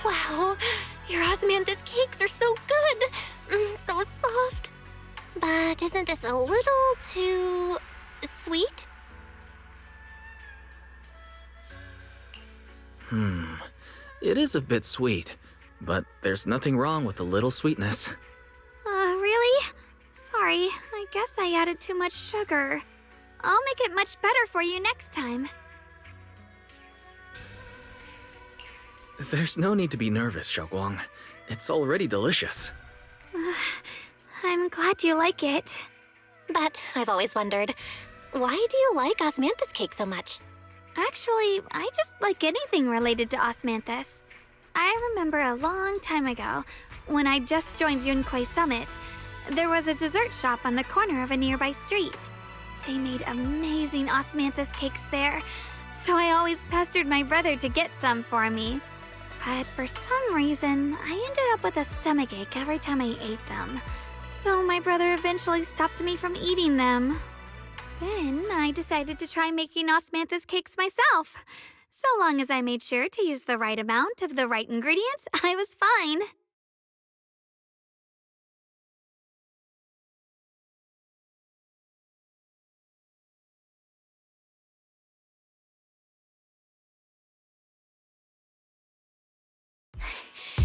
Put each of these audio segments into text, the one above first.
Wow, your osmanthus cakes are so good! So soft. But isn't this a little too sweet? It is a bit sweet, but there's nothing wrong with a little sweetness. Really? Sorry, I guess I added too much sugar. I'll make it much better for you next time. There's no need to be nervous, Xiaoguang. It's already delicious. I'm glad you like it. But I've always wondered, why do you like osmanthus cake so much? Actually, I just like anything related to osmanthus. I remember a long time ago, when I just joined Yunquay Summit, there was a dessert shop on the corner of a nearby street. They made amazing osmanthus cakes there, so I always pestered my brother to get some for me. But for some reason, I ended up with a stomachache every time I ate them. So my brother eventually stopped me from eating them. Then I decided to try making osmanthus cakes myself. So long as I made sure to use the right amount of the right ingredients, I was fine.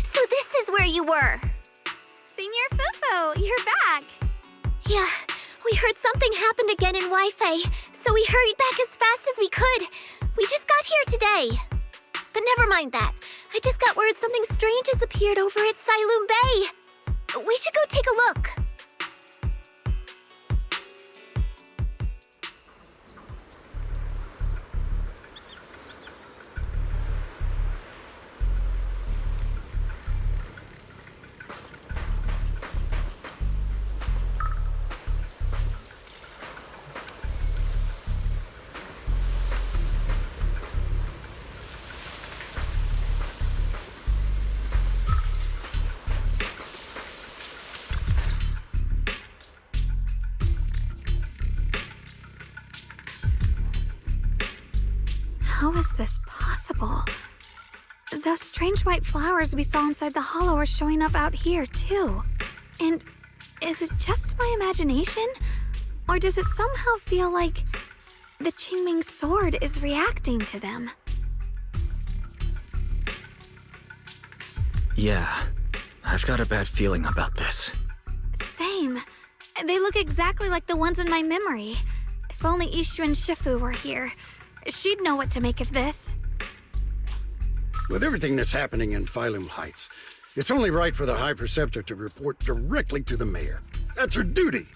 So this is where you were. Senior Fufu, you're back. Yeah, we heard something happened again in Wi-Fi, so we hurried back as fast as we could. We just got here today. But never mind that. I just got word something strange has appeared over at Sailoon Bay. We should go take a look. How is this possible? Those strange white flowers we saw inside the hollow are showing up out here, too. And is it just my imagination? Or does it somehow feel like the Qingming sword is reacting to them? Yeah, I've got a bad feeling about this. Same. They look exactly like the ones in my memory. If only Ishu and Shifu were here. She'd know what to make of this. With everything that's happening in Phylum Heights, it's only right for the High Preceptor to report directly to the mayor. That's her duty.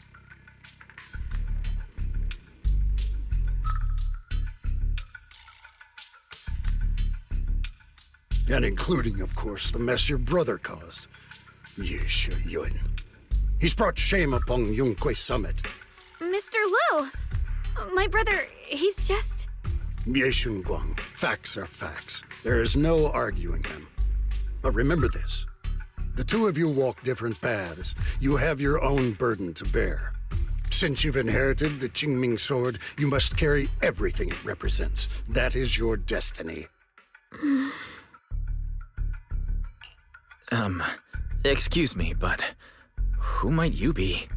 And including, of course, the mess your brother caused. Yeshe Yun. He's brought shame upon Yunquay Summit. Mr. Liu! My brother, he's just... Yeshun Guang, facts are facts. There is no arguing them. But remember this. The two of you walk different paths. You have your own burden to bear. Since you've inherited the Qingming sword, you must carry everything it represents. That is your destiny. Excuse me, but who might you be?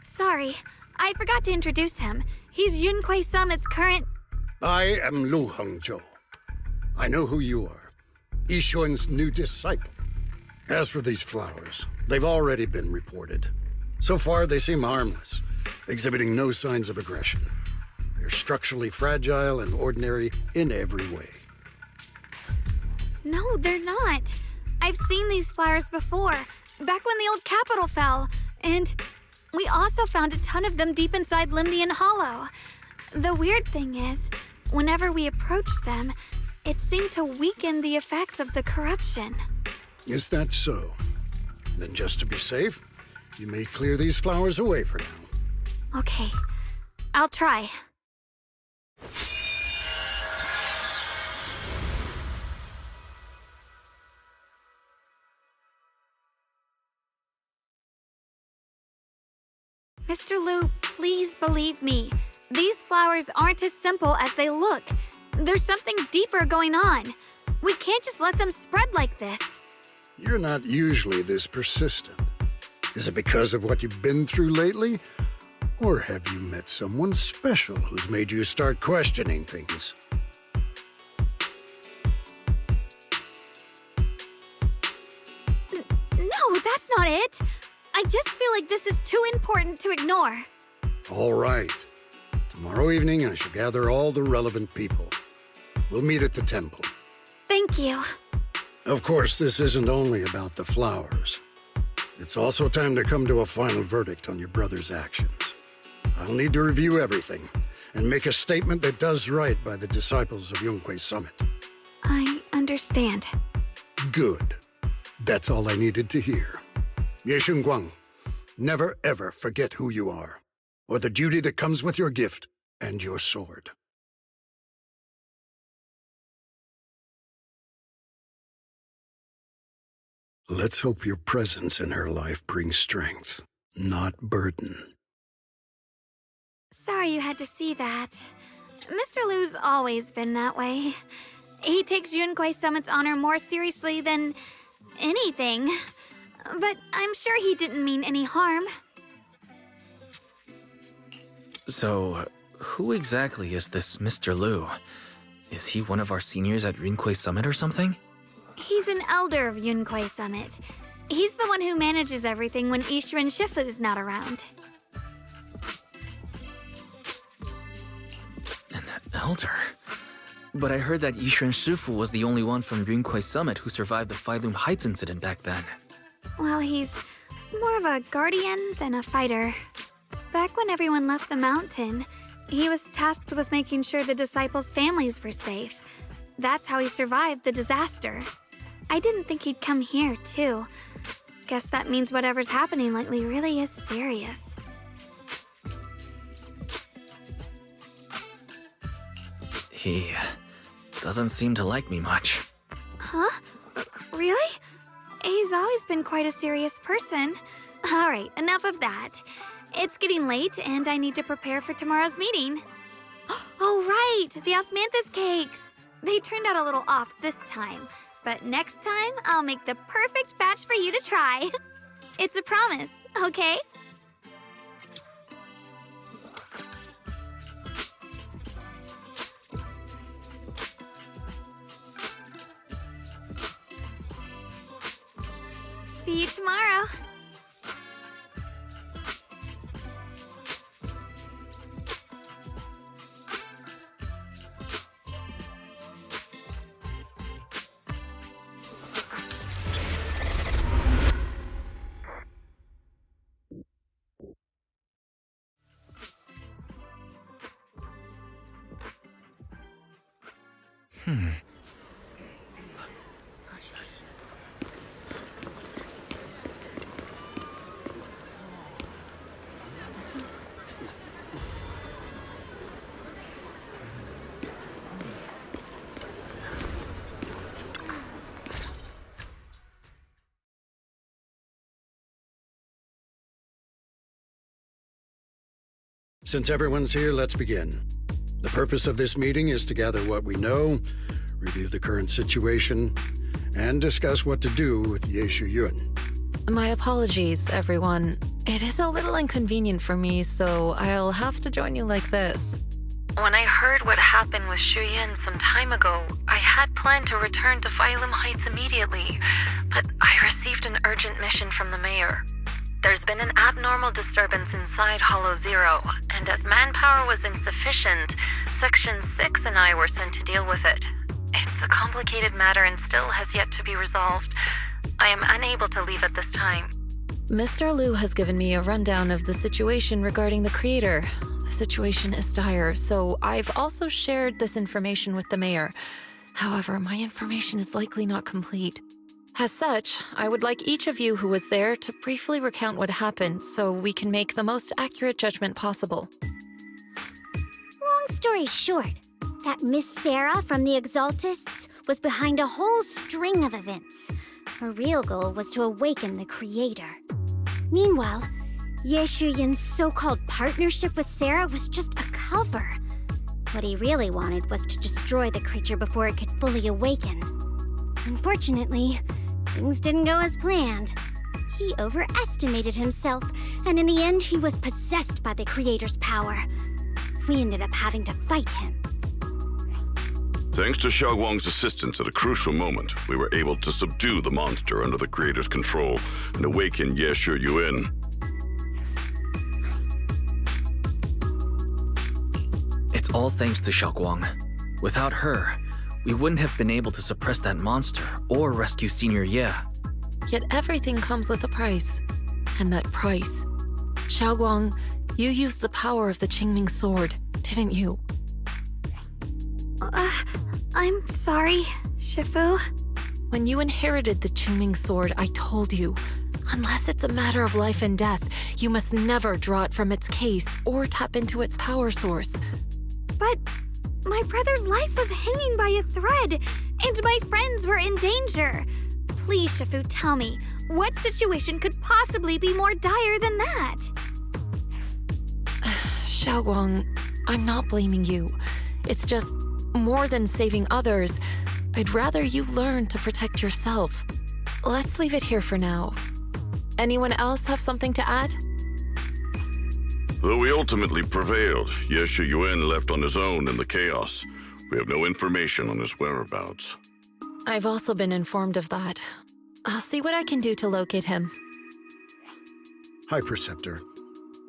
Sorry, I forgot to introduce him. He's Yunquay Summit's current... I am Lu Hengzhou. I know who you are. Yixuan's new disciple. As for these flowers, they've already been reported. So far, they seem harmless, exhibiting no signs of aggression. They're structurally fragile and ordinary in every way. No, they're not. I've seen these flowers before, back when the old capital fell. And we also found a ton of them deep inside Limnian Hollow. The weird thing is, whenever we approached them, it seemed to weaken the effects of the corruption. Is that so? Then just to be safe, you may clear these flowers away for now. Okay, I'll try. Mr. Liu, please believe me. These flowers aren't as simple as they look. There's something deeper going on. We can't just let them spread like this. You're not usually this persistent. Is it because of what you've been through lately? Or have you met someone special who's made you start questioning things? No, that's not it. I just feel like this is too important to ignore. All right. Tomorrow evening, I shall gather all the relevant people. We'll meet at the temple. Thank you. Of course, this isn't only about the flowers. It's also time to come to a final verdict on your brother's actions. I'll need to review everything and make a statement that does right by the disciples of Yunkwei Summit. I understand. Good. That's all I needed to hear. Ye Guang, never ever forget who you are, or the duty that comes with your gift and your sword. Let's hope your presence in her life brings strength, not burden. Sorry you had to see that. Mr. Liu's always been that way. He takes Yunkwei Summit's honor more seriously than anything. But I'm sure he didn't mean any harm. So, who exactly is this Mr. Liu? Is he one of our seniors at Yunkwei Summit or something? He's an elder of Yunkwei Summit. He's the one who manages everything when Ishu and Shifu's not around. An elder? But I heard that Ishu and Shifu was the only one from Yunkwei Summit who survived the Phyloom Heights incident back then. Well, he's more of a guardian than a fighter. Back when everyone left the mountain, he was tasked with making sure the disciples' families were safe. That's how he survived the disaster. I didn't think he'd come here, too. Guess that means whatever's happening lately really is serious. He doesn't seem to like me much. Huh? Really? He's always been quite a serious person. All right, enough of that. It's getting late, and I need to prepare for tomorrow's meeting. Oh, right, the osmanthus cakes. They turned out a little off this time, but next time I'll make the perfect batch for you to try. It's a promise, okay? See you tomorrow. Since everyone's here, let's begin. The purpose of this meeting is to gather what we know, review the current situation, and discuss what to do with Yeshu Yun. My apologies, everyone. It is a little inconvenient for me, so I'll have to join you like this. When I heard what happened with Shu Yin some time ago, I had planned to return to Phyloom Heights immediately, but I received an urgent mission from the mayor. There's been an abnormal disturbance inside Hollow Zero, and as manpower was insufficient, Section 6 and I were sent to deal with it. It's a complicated matter and still has yet to be resolved. I am unable to leave at this time. Mr. Liu has given me a rundown of the situation regarding the creator. The situation is dire, so I've also shared this information with the mayor. However, my information is likely not complete. As such, I would like each of you who was there to briefly recount what happened so we can make the most accurate judgment possible. Long story short, that Miss Sarah from the Exaltists was behind a whole string of events. Her real goal was to awaken the Creator. Meanwhile, Ye Shuyin's so-called partnership with Sarah was just a cover. What he really wanted was to destroy the creature before it could fully awaken. Unfortunately, things didn't go as planned. He overestimated himself, and in the end, he was possessed by the Creator's power. We ended up having to fight him. Thanks to Xiaoguang's assistance at a crucial moment, we were able to subdue the monster under the Creator's control and awaken Ye Shuyuan. It's all thanks to Xiaoguang. Without her, we wouldn't have been able to suppress that monster or rescue Senior Ye. Yet everything comes with a price. And that price... Xiaoguang, you used the power of the Qingming sword, didn't you? I'm sorry, Shifu. When you inherited the Qingming sword, I told you, unless it's a matter of life and death, you must never draw it from its case or tap into its power source. But my brother's life was hanging by a thread, and my friends were in danger. Please, Shifu, tell me, what situation could possibly be more dire than that? Xiaoguang, I'm not blaming you. It's just, more than saving others, I'd rather you learn to protect yourself. Let's leave it here for now. Anyone else have something to add? Though we ultimately prevailed, Ye Shuyuan left on his own in the chaos. We have no information on his whereabouts. I've also been informed of that. I'll see what I can do to locate him. High Preceptor,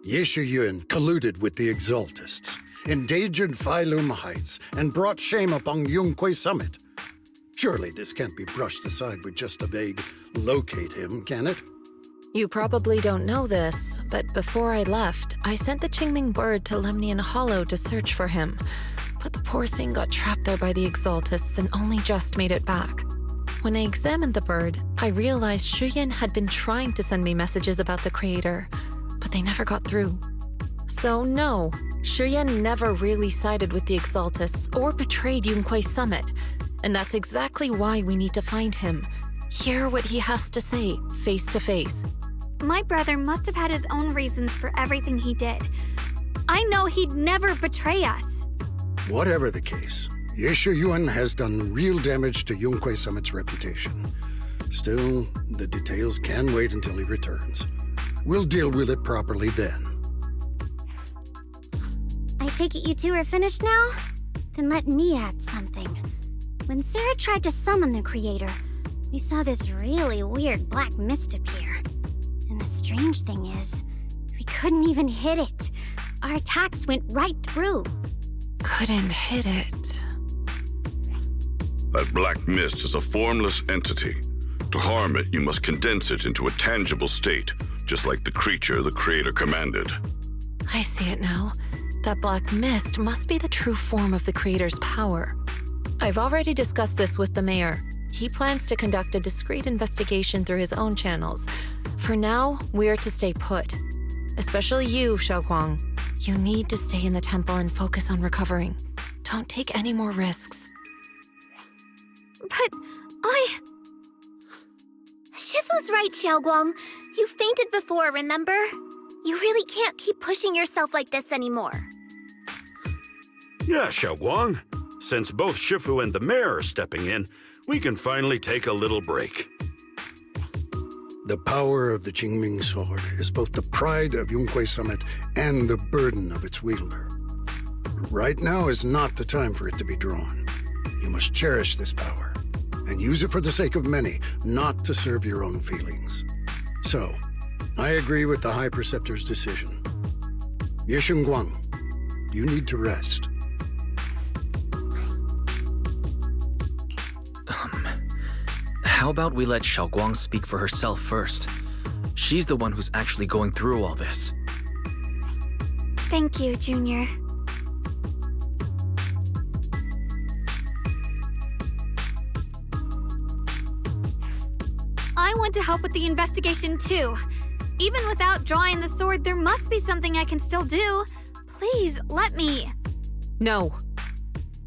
Ye Shuyuan colluded with the Exaltists, endangered Phylum Heights, and brought shame upon Yunquay Summit. Surely this can't be brushed aside with just a vague locate him, can it? You probably don't know this, but before I left, I sent the Qingming bird to Lemnian Hollow to search for him. But the poor thing got trapped there by the Exaltists and only just made it back. When I examined the bird, I realized Shuyan had been trying to send me messages about the Creator, but they never got through. So no, Shuyan never really sided with the Exaltists or betrayed Yunquay Summit, and that's exactly why we need to find him. Hear what he has to say, face to face. My brother must have had his own reasons for everything he did. I know he'd never betray us. Whatever the case, Ye Shuyuan has done real damage to Yunquay Summit's reputation. Still, the details can wait until he returns. We'll deal with it properly then. I take it you two are finished now? Then let me add something. When Sarah tried to summon the Creator, we saw this really weird black mist appear. And the strange thing is, we couldn't even hit it. Our attacks went right through. Couldn't hit it. That black mist is a formless entity. To harm it, you must condense it into a tangible state, just like the creature the Creator commanded. I see it now. That black mist must be the true form of the Creator's power. I've already discussed this with the mayor. He plans to conduct a discreet investigation through his own channels. For now, we're to stay put. Especially you, Xiaoguang. You need to stay in the temple and focus on recovering. Don't take any more risks. But Shifu's right, Xiaoguang. You fainted before, remember? You really can't keep pushing yourself like this anymore. Yeah, Xiaoguang. Since both Shifu and the mayor are stepping in, we can finally take a little break. The power of the Qingming sword is both the pride of Yunquay Summit and the burden of its wielder. Right now is not the time for it to be drawn. You must cherish this power and use it for the sake of many, not to serve your own feelings. So, I agree with the High Preceptor's decision. Ye Shuyuan, you need to rest. How about we let Xiaoguang speak for herself first? She's the one who's actually going through all this. Thank you, Junior. I want to help with the investigation too. Even without drawing the sword, there must be something I can still do. Please, let me. No.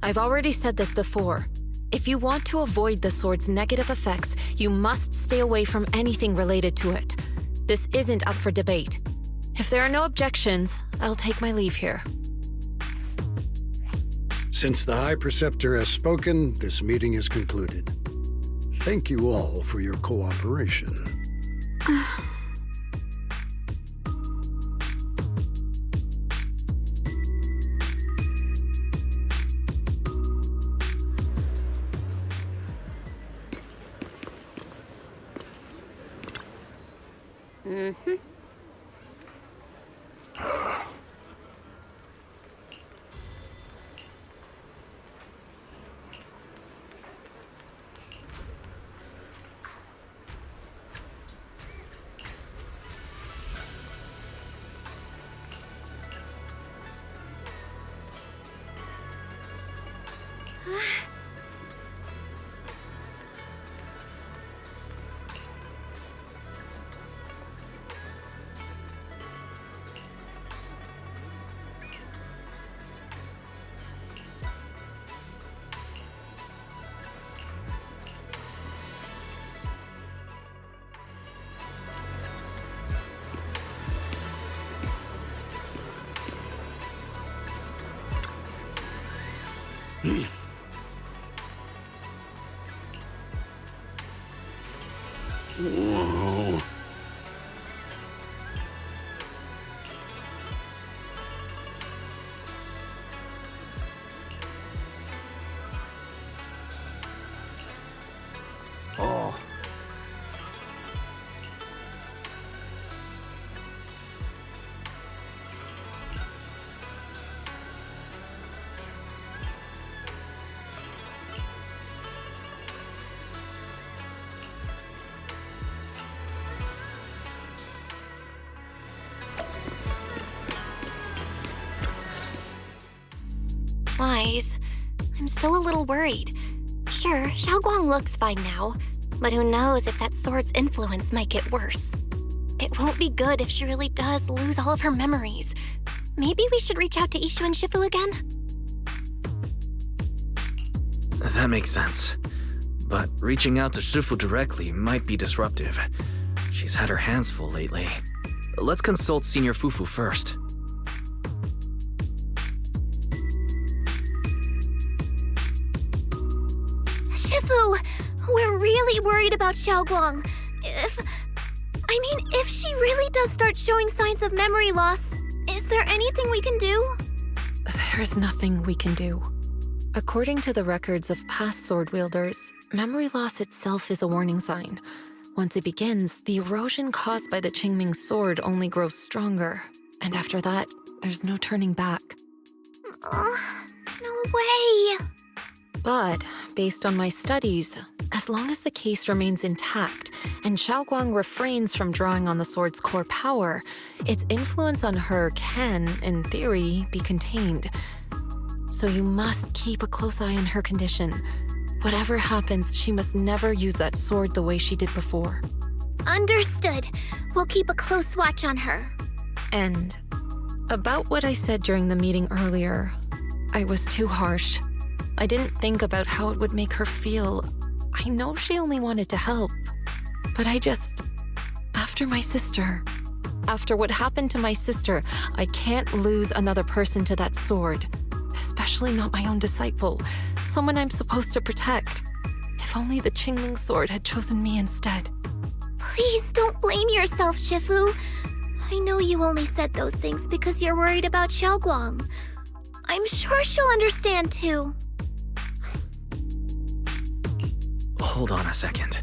I've already said this before. If you want to avoid the sword's negative effects, you must stay away from anything related to it. This isn't up for debate. If there are no objections, I'll take my leave here. Since the High Preceptor has spoken, this meeting is concluded. Thank you all for your cooperation. Whoa. Oh. Wise. I'm still a little worried. Sure, Xiaoguang looks fine now, but who knows if that sword's influence might get worse. It won't be good if she really does lose all of her memories. Maybe we should reach out to Ishu and Shifu again? That makes sense. But reaching out to Shifu directly might be disruptive. She's had her hands full lately. Let's consult Senior Fufu first. Shifu, we're really worried about Xiaoguang. If she really does start showing signs of memory loss, is there anything we can do? There's nothing we can do. According to the records of past sword wielders, memory loss itself is a warning sign. Once it begins, the erosion caused by the Qingming sword only grows stronger. And after that, there's no turning back. No way! But, based on my studies, as long as the case remains intact and Xiaoguang refrains from drawing on the sword's core power, its influence on her can, in theory, be contained. So you must keep a close eye on her condition. Whatever happens, she must never use that sword the way she did before. Understood. We'll keep a close watch on her. And about what I said during the meeting earlier, I was too harsh. I didn't think about how it would make her feel. I know she only wanted to help, but after my sister, after what happened to my sister, I can't lose another person to that sword, especially not my own disciple, someone I'm supposed to protect. If only the Qingming sword had chosen me instead. Please don't blame yourself, Shifu. I know you only said those things because you're worried about Xiaoguang. I'm sure she'll understand too. Hold on a second.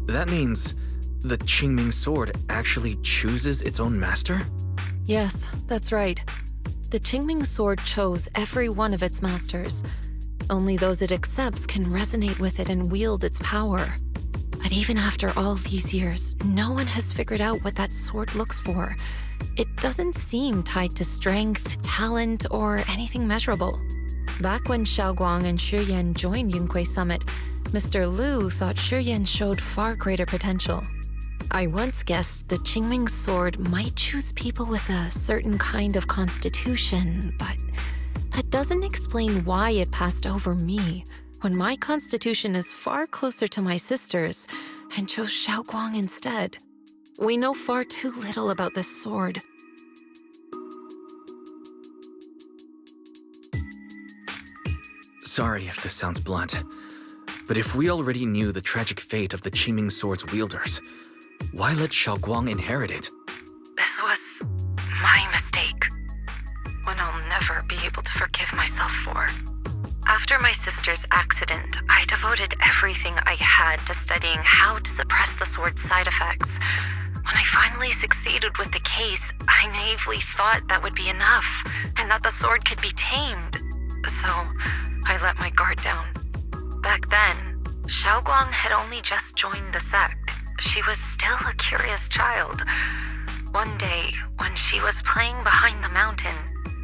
That means the Qingming sword actually chooses its own master? Yes, that's right. The Qingming sword chose every one of its masters. Only those it accepts can resonate with it and wield its power. But even after all these years, no one has figured out what that sword looks for. It doesn't seem tied to strength, talent, or anything measurable. Back when Xiaoguang and Shiyan joined Yunque Summit, Mr. Liu thought Shiyan showed far greater potential. I once guessed the Qingming sword might choose people with a certain kind of constitution, but that doesn't explain why it passed over me, when my constitution is far closer to my sister's, and chose Xiaoguang instead. We know far too little about this sword. Sorry if this sounds blunt, but if we already knew the tragic fate of the Qingming sword's wielders, why let Xiaoguang inherit it? This was my mistake. One I'll never be able to forgive myself for. After my sister's accident, I devoted everything I had to studying how to suppress the sword's side effects. When I finally succeeded with the case, I naively thought that would be enough, and that the sword could be tamed. So, I let my guard down. Back then, Xiaoguang had only just joined the sect. She was still a curious child. One day, when she was playing behind the mountain,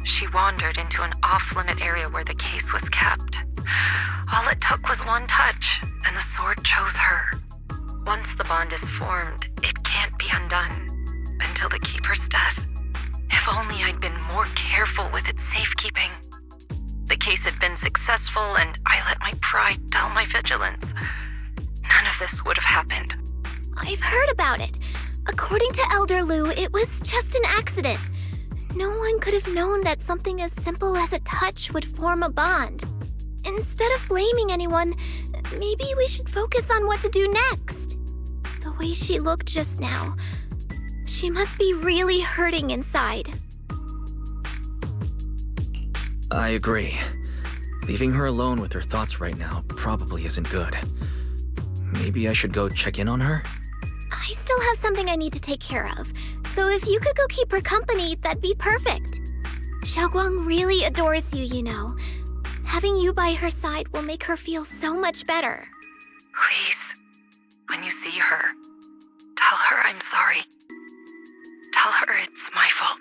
she wandered into an off-limit area where the case was kept. All it took was one touch, and the sword chose her. Once the bond is formed, it can't be undone until the keeper's death. If only I'd been more careful with its safekeeping. The case had been successful, and I let my pride dull my vigilance. None of this would have happened. I've heard about it. According to Elder Liu, it was just an accident. No one could have known that something as simple as a touch would form a bond. Instead of blaming anyone, maybe we should focus on what to do next. The way she looked just now, she must be really hurting inside. I agree. Leaving her alone with her thoughts right now probably isn't good. Maybe I should go check in on her? I still have something I need to take care of, so if you could go keep her company, that'd be perfect. Xiaoguang really adores you, you know. Having you by her side will make her feel so much better. Please, when you see her, tell her I'm sorry. Tell her it's my fault.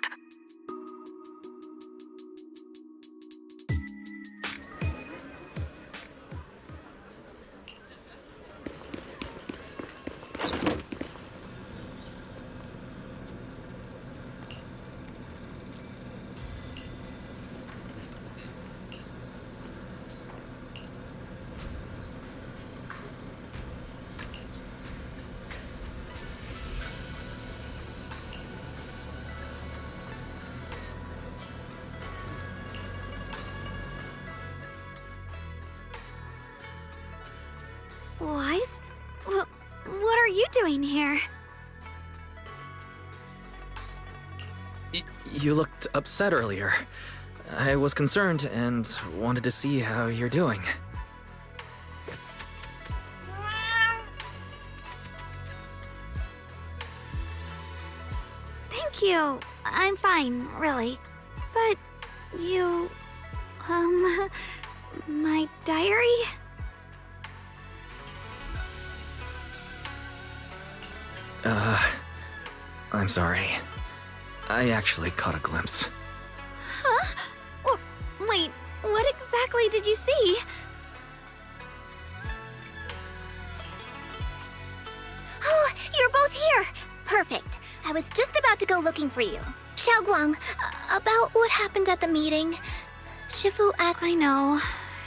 Wise? What are you doing here? You looked upset earlier. I was concerned and wanted to see how you're doing. Thank you. I'm fine, really. But you... my diary? I'm sorry. I actually caught a glimpse. Huh? Wait, what exactly did you see? Oh, you're both here! Perfect. I was just about to go looking for you. Xiaoguang, about what happened at the meeting. Shifu asked... I know.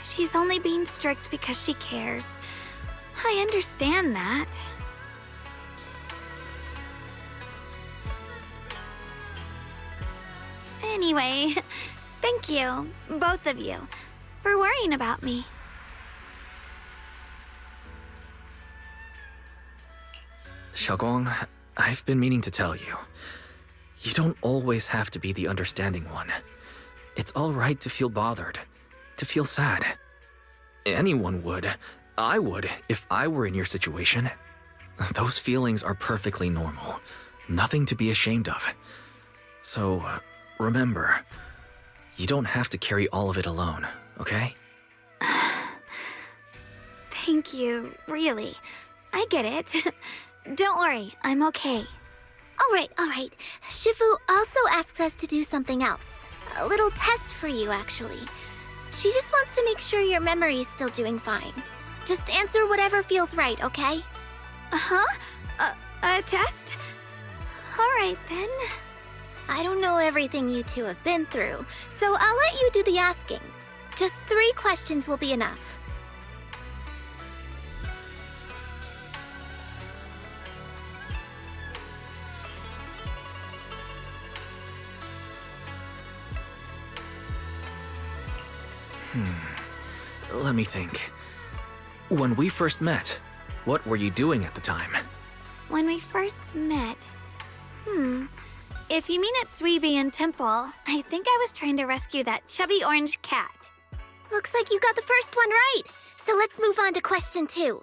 She's only being strict because she cares. I understand that. Anyway, thank you, both of you, for worrying about me. Xiaoguang, I've been meaning to tell you. You don't always have to be the understanding one. It's all right to feel bothered, to feel sad. Anyone would. I would, if I were in your situation. Those feelings are perfectly normal. Nothing to be ashamed of. So, remember, you don't have to carry all of it alone, okay? Thank you, really. I get it. Don't worry, I'm okay. All right. Shifu also asks us to do something else. A little test for you, actually. She just wants to make sure your memory's still doing fine. Just answer whatever feels right, okay? Huh? A test? Alright then. I don't know everything you two have been through, so I'll let you do the asking. Just 3 questions will be enough. Let me think. When we first met, what were you doing at the time? When we first met... If you mean at Suibian Temple, I think I was trying to rescue that chubby orange cat. Looks like you got the first one right, so let's move on to question 2.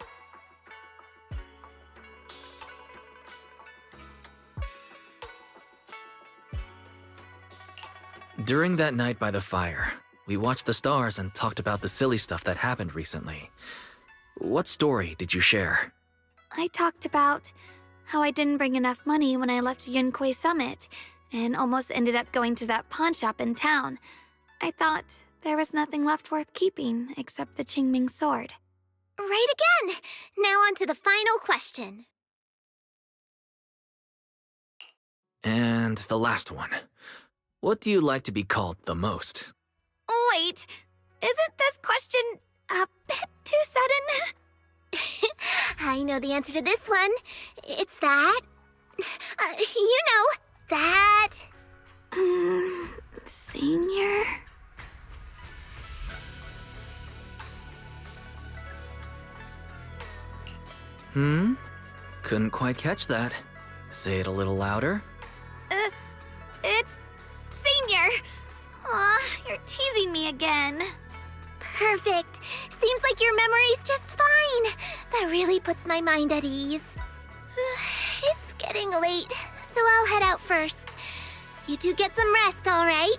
During that night by the fire, we watched the stars and talked about the silly stuff that happened recently. What story did you share? I talked about how I didn't bring enough money when I left Yunquei Summit, and almost ended up going to that pawn shop in town. I thought there was nothing left worth keeping except the Qingming sword. Right again! Now on to the final question. And the last one. What do you like to be called the most? Wait, isn't this question a bit too sudden? I know the answer to this one. It's that. You know, that. Senior? Couldn't quite catch that. Say it a little louder. It's Senior. Aw, you're teasing me again. Perfect. Seems like your memory's just fine. That really puts my mind at ease. It's getting late, so I'll head out first. You two get some rest, all right?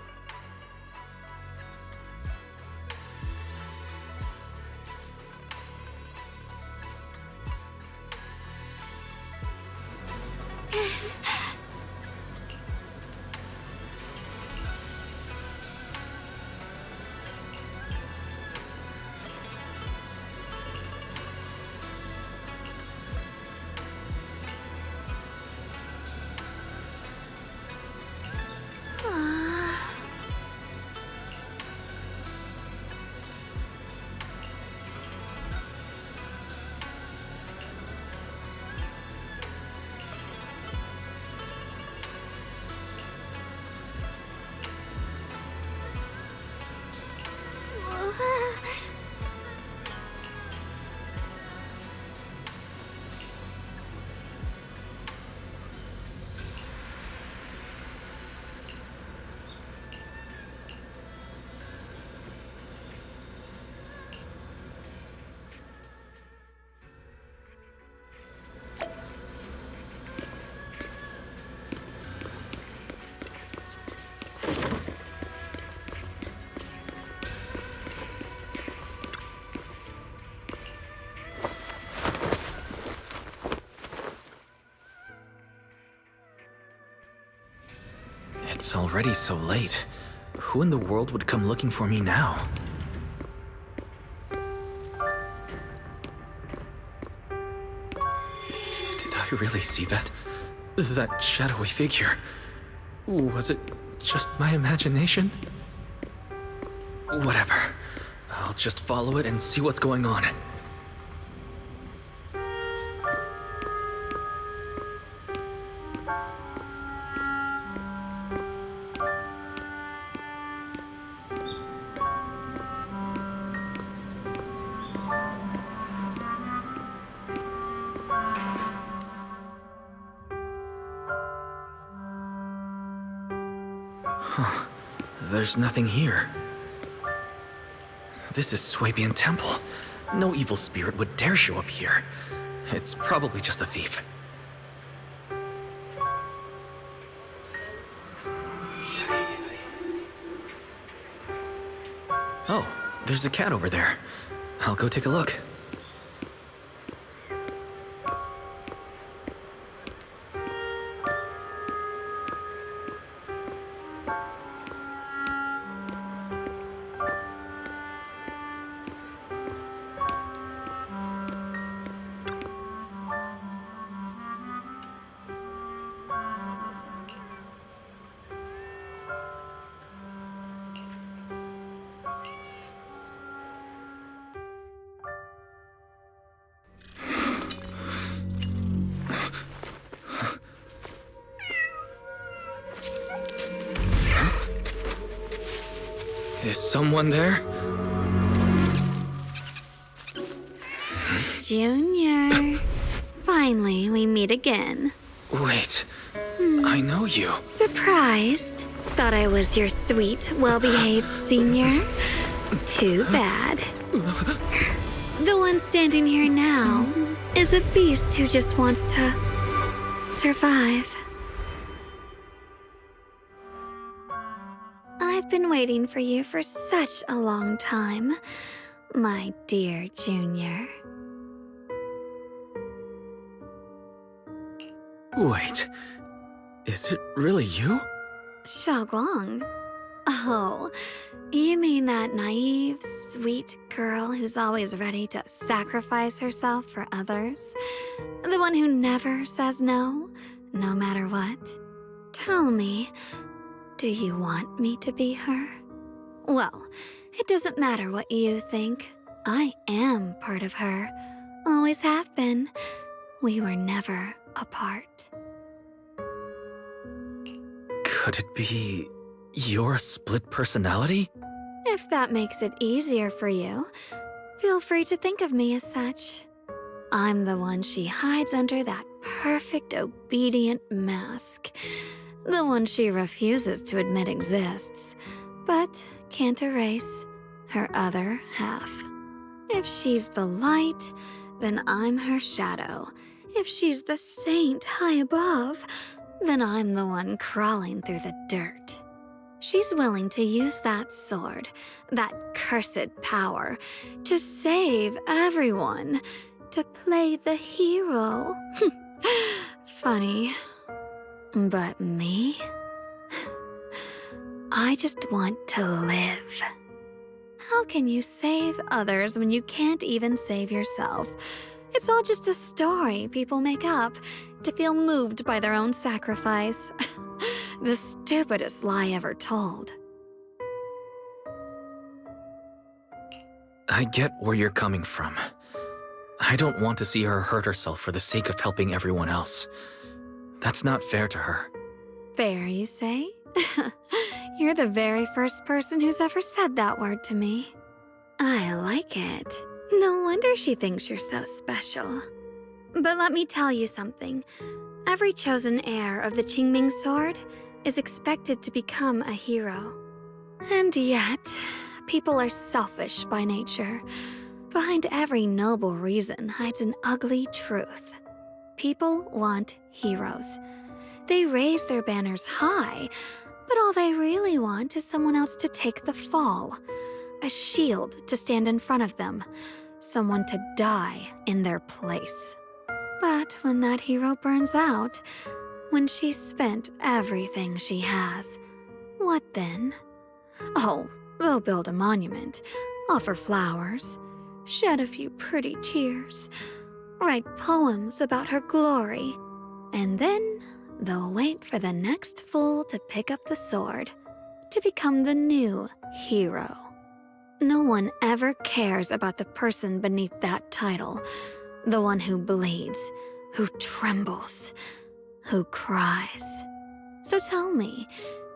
It's already so late. Who in the world would come looking for me now? Did I really see that? That shadowy figure? Was it just my imagination? Whatever. I'll just follow it and see what's going on. Huh. There's nothing here. This is Suibian Temple. No evil spirit would dare show up here. It's probably just a thief. Oh, there's a cat over there. I'll go take a look. Is someone there? Junior. Finally, we meet again. Wait, I know you. Surprised? Thought I was your sweet, well-behaved senior? Too bad. The one standing here now is a beast who just wants to survive. I've been waiting for you for such a long time, my dear Junior. Wait, is it really you? Xiaoguang? Oh, you mean that naive, sweet girl who's always ready to sacrifice herself for others? The one who never says no, no matter what? Tell me, do you want me to be her? Well, it doesn't matter what you think. I am part of her. Always have been. We were never apart. Could it be your split personality? If that makes it easier for you, feel free to think of me as such. I'm the one she hides under that perfect obedient mask. The one she refuses to admit exists, but can't erase her other half. If she's the light, then I'm her shadow. If she's the saint high above, then I'm the one crawling through the dirt. She's willing to use that sword, that cursed power, to save everyone, to play the hero. Funny. But me? I just want to live. How can you save others when you can't even save yourself? It's all just a story people make up to feel moved by their own sacrifice. The stupidest lie ever told. I get where you're coming from. I don't want to see her hurt herself for the sake of helping everyone else. That's not fair to her. Fair, you say? You're the very first person who's ever said that word to me. I like it. No wonder she thinks you're so special. But let me tell you something. Every chosen heir of the Qingming sword is expected to become a hero. And yet, people are selfish by nature. Behind every noble reason hides an ugly truth. People want heroes. They raise their banners high, but all they really want is someone else to take the fall. A shield to stand in front of them. Someone to die in their place. But when that hero burns out, when she's spent everything she has, what then? Oh, they'll build a monument, offer flowers, shed a few pretty tears, write poems about her glory, and then they'll wait for the next fool to pick up the sword, to become the new hero. No one ever cares about the person beneath that title, the one who bleeds, who trembles, who cries. So tell me,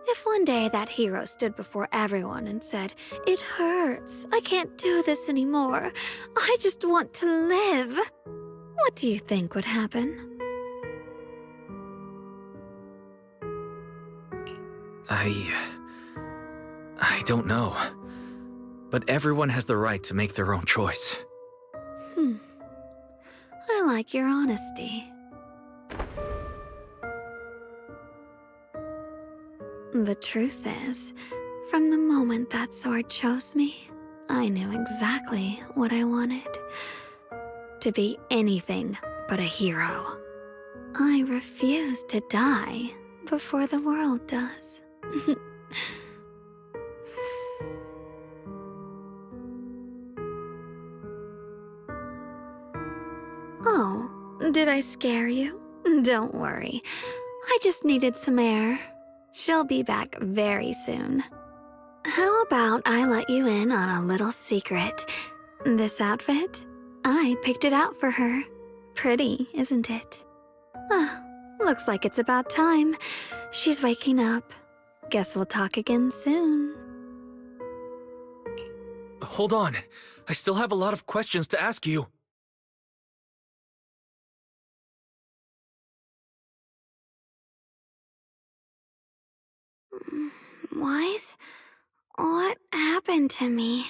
if one day that hero stood before everyone and said, "It hurts, I can't do this anymore, I just want to live," what do you think would happen? I don't know. But everyone has the right to make their own choice. I like your honesty. The truth is, from the moment that sword chose me, I knew exactly what I wanted. To be anything but a hero. I refuse to die before the world does. Oh, did I scare you? Don't worry. I just needed some air. She'll be back very soon. How about I let you in on a little secret? This outfit? I picked it out for her. Pretty, isn't it? Looks like it's about time. She's waking up. Guess we'll talk again soon. hold on. I still have a lot of questions to ask you. What? What happened to me?